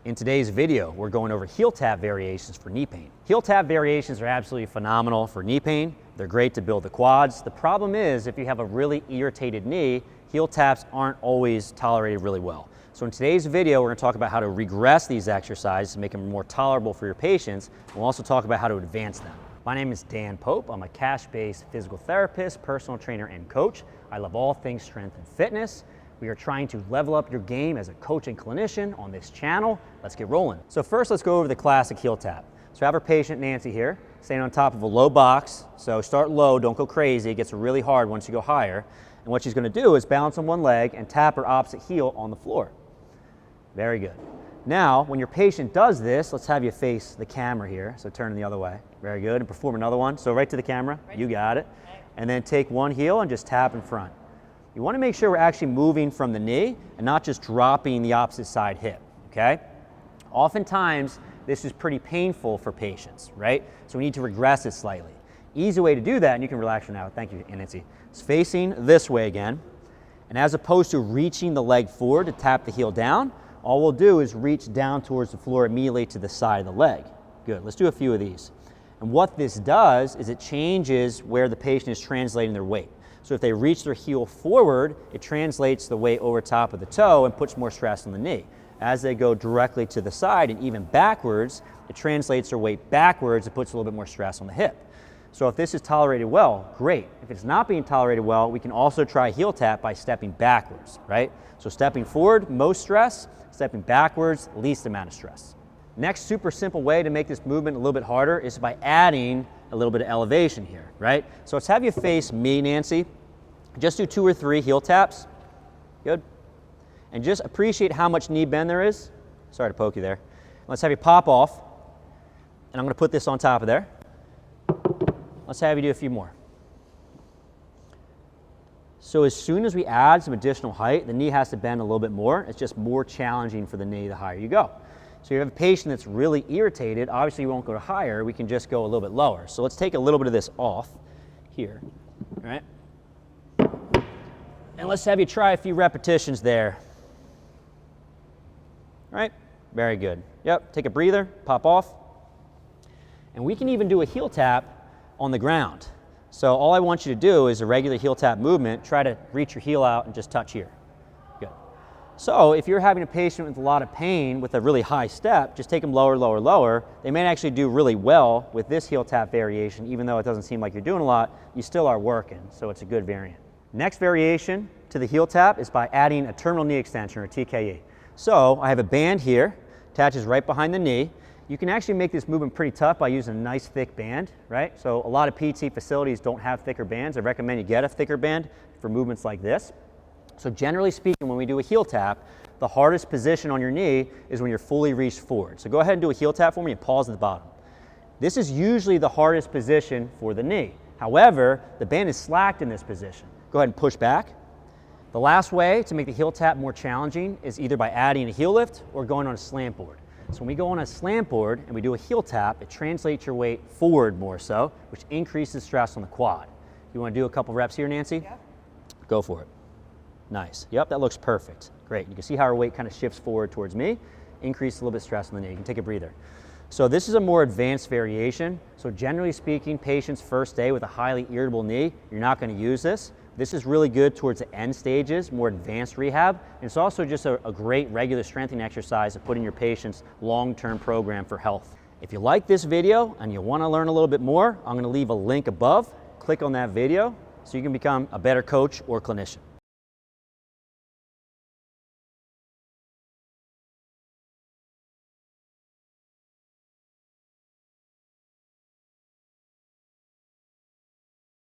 In today's video, we're going over heel tap variations for knee pain. Heel tap variations are absolutely phenomenal for knee pain. They're great to build the quads. The problem is if you have a really irritated knee, heel taps aren't always tolerated really well. So in today's video, we're going to talk about how to regress these exercises to make them more tolerable for your patients. We'll also talk about how to advance them. My name is Dan Pope. I'm a cash-based physical therapist, personal trainer, and coach. I love all things strength and fitness. We are trying to level up your game as a coach and clinician on this channel. Let's get rolling. So first, let's go over the classic heel tap. So we have our patient, Nancy, here, standing on top of a low box. So start low, don't go crazy. It gets really hard once you go higher. And what she's gonna do is balance on one leg and tap her opposite heel on the floor. Very good. Now, when your patient does this, let's have you face the camera here. So turn the other way. Very good. And perform another one. So right to the camera. You got it. And then take one heel and just tap in front. You want to make sure we're actually moving from the knee and not just dropping the opposite side hip, okay? Oftentimes, this is pretty painful for patients, right? So we need to regress it slightly. Easy way to do that, and you can relax for now, thank you, Nancy, is facing this way again. And as opposed to reaching the leg forward to tap the heel down, all we'll do is reach down towards the floor immediately to the side of the leg. Good, let's do a few of these. And what this does is it changes where the patient is translating their weight. So if they reach their heel forward, it translates the weight over top of the toe and puts more stress on the knee. As they go directly to the side and even backwards, it translates their weight backwards. It puts a little bit more stress on the hip. So if this is tolerated well, great. If it's not being tolerated well, we can also try heel tap by stepping backwards, right? So stepping forward, most stress. Stepping backwards, least amount of stress. Next super simple way to make this movement a little bit harder is by adding a little bit of elevation here, right? So let's have you face me, Nancy. Just do 2 or 3 heel taps. Good. And just appreciate how much knee bend there is. Sorry to poke you there. Let's have you pop off. And I'm going to put this on top of there. Let's have you do a few more. So as soon as we add some additional height, the knee has to bend a little bit more. It's just more challenging for the knee the higher you go. So you have a patient that's really irritated, obviously you won't go higher, we can just go a little bit lower. So let's take a little bit of this off here, all right? And let's have you try a few repetitions there. All right, very good. Yep, take a breather, pop off. And we can even do a heel tap on the ground. So all I want you to do is a regular heel tap movement, try to reach your heel out and just touch here. Good. So if you're having a patient with a lot of pain with a really high step, just take them lower, lower, lower. They may actually do really well with this heel tap variation, even though it doesn't seem like you're doing a lot, you still are working, so it's a good variant. Next variation to the heel tap is by adding a terminal knee extension, or TKE. So I have a band here, attaches right behind the knee. You can actually make this movement pretty tough by using a nice thick band, right? So a lot of PT facilities don't have thicker bands. I recommend you get a thicker band for movements like this. So generally speaking, when we do a heel tap, the hardest position on your knee is when you're fully reached forward. So go ahead and do a heel tap for me and pause at the bottom. This is usually the hardest position for the knee. However, the band is slacked in this position. Go ahead and push back. The last way to make the heel tap more challenging is either by adding a heel lift or going on a slant board. So when we go on a slant board and we do a heel tap, it translates your weight forward more so, which increases stress on the quad. You want to do a couple reps here, Nancy? Yep. Go for it. Nice. Yep, that looks perfect. Great. You can see how our weight kind of shifts forward towards me, increase a little bit of stress on the knee. You can take a breather. So this is a more advanced variation. So generally speaking, patients first day with a highly irritable knee, you're not going to use this. This is really good towards the end stages, more advanced rehab. And it's also just a great regular strengthening exercise to put in your patient's long-term program for health. If you like this video and you want to learn a little bit more, I'm going to leave a link above. Click on that video so you can become a better coach or clinician.